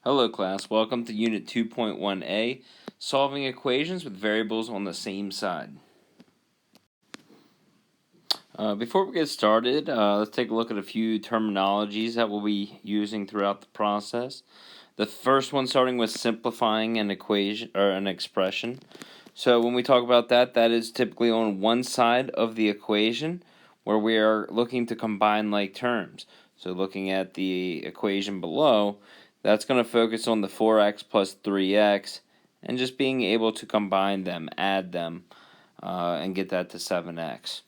Hello class, welcome to Unit 2.1a, Solving Equations with Variables on the Same Side. Before we get started, let's take a look at a few terminologies that we'll be using throughout the process. The first one starting with simplifying an equation or an expression. So when we talk about that, that is typically on one side of the equation where we are looking to combine like terms. So looking at the equation below, that's going to focus on the 4x plus 3x and just being able to combine them, add them, and get that to 7x.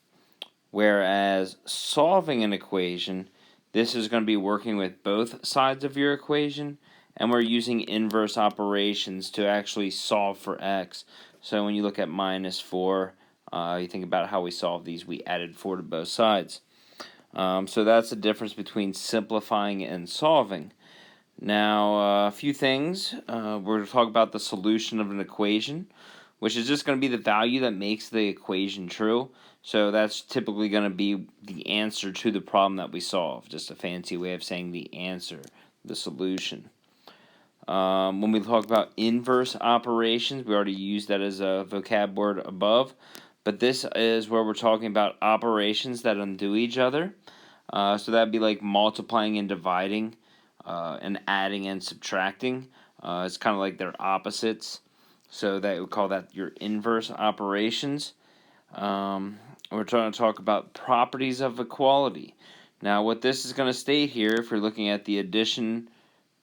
Whereas solving an equation, this is going to be working with both sides of your equation, and we're using inverse operations to actually solve for x. So when you look at minus 4, you think about how we solved these, we added 4 to both sides. So that's the difference between simplifying and solving. Now, a few things. We're going to talk about the solution of an equation, which is just going to be the value that makes the equation true. So that's typically going to be the answer to the problem that we solve. Just a fancy way of saying the answer, the solution. When we talk about inverse operations, we already used that as a vocab word above. But this is where we're talking about operations that undo each other. So that would be like multiplying and dividing. And adding and subtracting. It's kind of like their opposites. So that we call that your inverse operations. We're trying to talk about properties of equality. Now what this is going to state here, if you're looking at the addition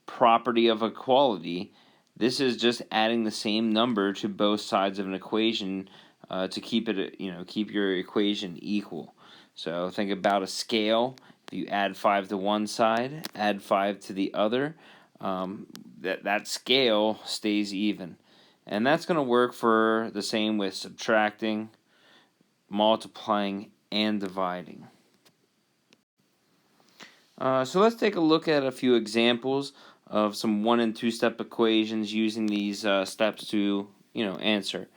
property of equality, this is just adding the same number to both sides of an equation to keep it, keep your equation equal. So think about a scale. If you add 5 to one side, add 5 to the other, that scale stays even. And that's going to work for the same with subtracting, multiplying, and dividing. So let's take a look at a few examples of some 1- and 2-step equations using these steps to, answer.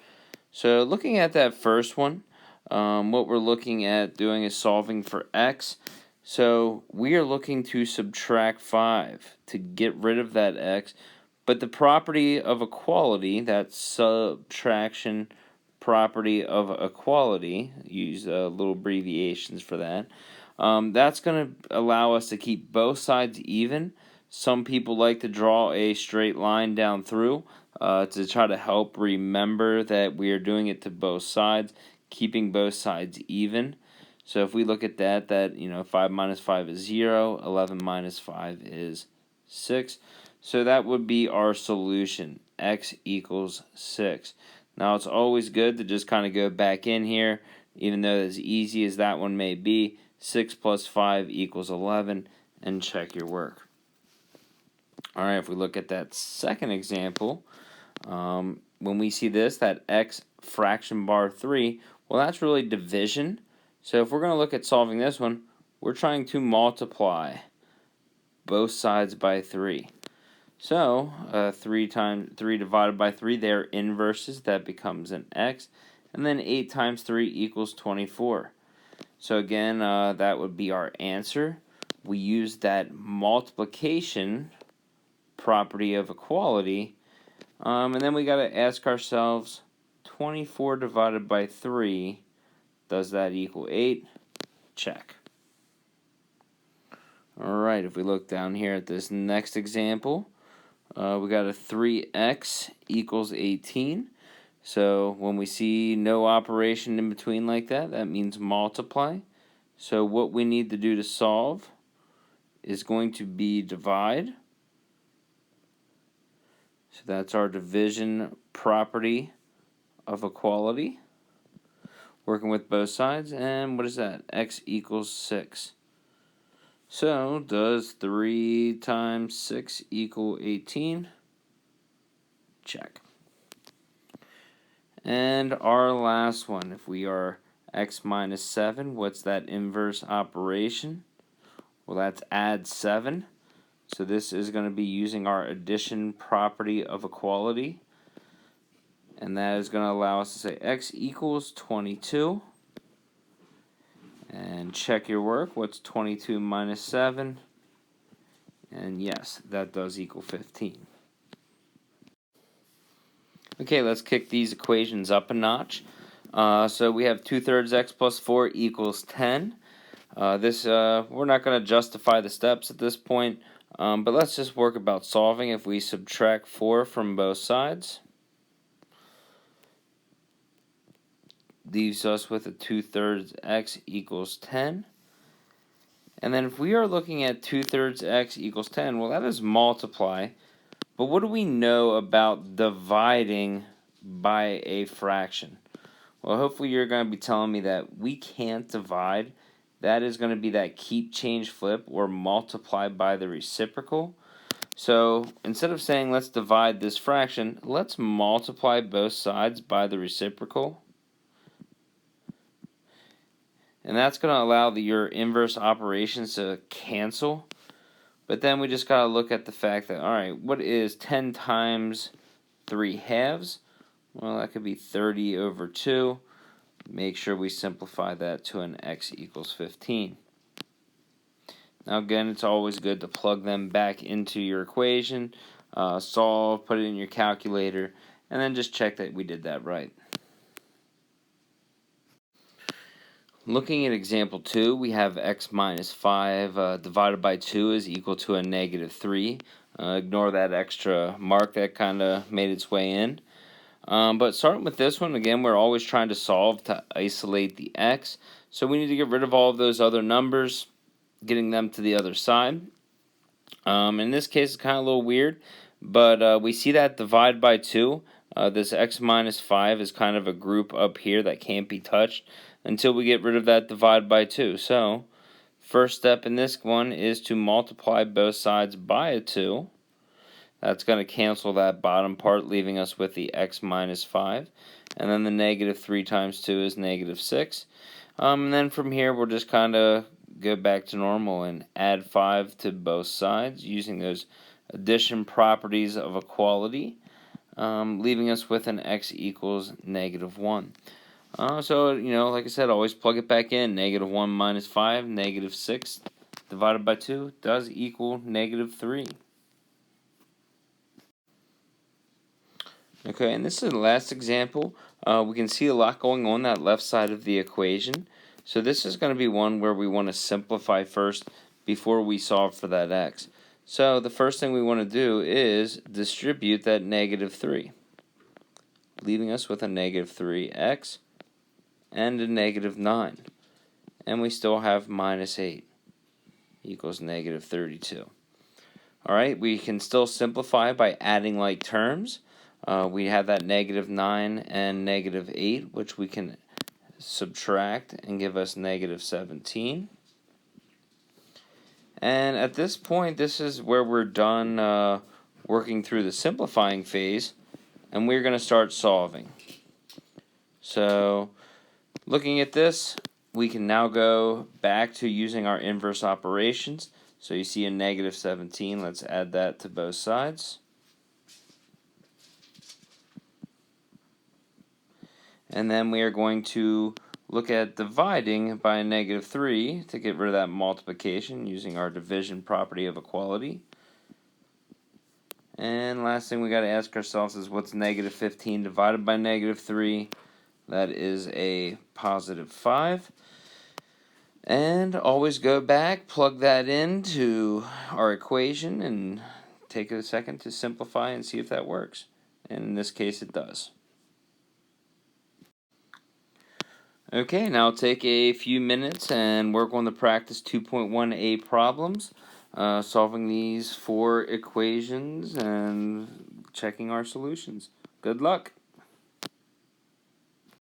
So looking at that first one, what we're looking at doing is solving for x. So we are looking to subtract 5 to get rid of that x, but the property of equality, that subtraction property of equality, use little abbreviations for that, that's going to allow us to keep both sides even. Some people like to draw a straight line down through to try to help remember that we are doing it to both sides, keeping both sides even. So if we look at that, 5 minus 5 is 0, 11 minus 5 is 6. So that would be our solution, x equals 6. Now it's always good to just kind of go back in here, even though as easy as that one may be, 6 plus 5 equals 11, and check your work. Alright, if we look at that second example, when we see this, that x fraction bar 3, well that's really division. So if we're going to look at solving this one, we're trying to multiply both sides by 3. So 3 divided by 3, they're inverses. That becomes an x. And then 8 times 3 equals 24. So again, that would be our answer. We use that multiplication property of equality. And then we got to ask ourselves, 24 divided by 3, does that equal 8? Check. Alright, if we look down here at this next example, we got a 3x equals 18. So when we see no operation in between like that, that means multiply. So what we need to do to solve is going to be divide. So that's our division property of equality. Working with both sides, and what is that? X equals 6. So, does 3 times 6 equal 18? Check. And our last one, if we are x minus 7, what's that inverse operation? Well, that's add 7. So this is going to be using our addition property of equality. And that is going to allow us to say x equals 22. And check your work. What's 22 minus 7? And yes, that does equal 15. Okay, let's kick these equations up a notch. So we have 2/3 x plus 4 equals 10. We're not going to justify the steps at this point, but let's just work about solving. If we subtract 4 from both sides, leaves us with a 2/3 x equals 10. And then if we are looking at 2/3 x equals 10, well, that is multiply. But what do we know about dividing by a fraction? Well, hopefully you're going to be telling me that we can't divide. That is going to be that keep, change, flip, or multiply by the reciprocal. So instead of saying let's divide this fraction, let's multiply both sides by the reciprocal. And that's going to allow your inverse operations to cancel. But then we just got to look at the fact that, all right, what is 10 times 3/2? Well, that could be 30 over 2. Make sure we simplify that to an x equals 15. Now again, it's always good to plug them back into your equation, solve, put it in your calculator, and then just check that we did that right. Looking at example 2, we have x minus 5 divided by 2 is equal to a negative 3. Ignore that extra mark that kind of made its way in. But starting with this one, again, we're always trying to solve to isolate the x. So we need to get rid of all of those other numbers, getting them to the other side. In this case, it's kind of a little weird, but we see that divide by 2. This x minus 5 is kind of a group up here that can't be touched until we get rid of that divide by 2. So, first step in this one is to multiply both sides by a 2. That's going to cancel that bottom part, leaving us with the x minus 5. And then the negative 3 times 2 is negative 6. And then from here, we'll just kind of go back to normal and add 5 to both sides using those addition properties of equality, leaving us with an x equals negative 1. So, like I said, always plug it back in. Negative 1 minus 5, negative 6 divided by 2 does equal negative 3. Okay, and this is the last example. We can see a lot going on that left side of the equation. So this is going to be one where we want to simplify first before we solve for that x. So the first thing we want to do is distribute that negative 3, leaving us with a negative 3x and a negative 9. And we still have minus 8 equals negative 32. Alright, we can still simplify by adding like terms. We have that negative 9 and negative 8, which we can subtract and give us negative 17. And at this point, this is where we're done working through the simplifying phase, and we're going to start solving. So, looking at this, we can now go back to using our inverse operations. So you see a negative 17. Let's add that to both sides. And then we are going to look at dividing by a negative 3 to get rid of that multiplication using our division property of equality. And last thing we got to ask ourselves is what's negative 15 divided by negative 3? That is a positive 5. And always go back, plug that into our equation, and take a second to simplify and see if that works. And in this case, it does. Okay, now take a few minutes and work on the practice 2.1a problems, solving these 4 equations and checking our solutions. Good luck.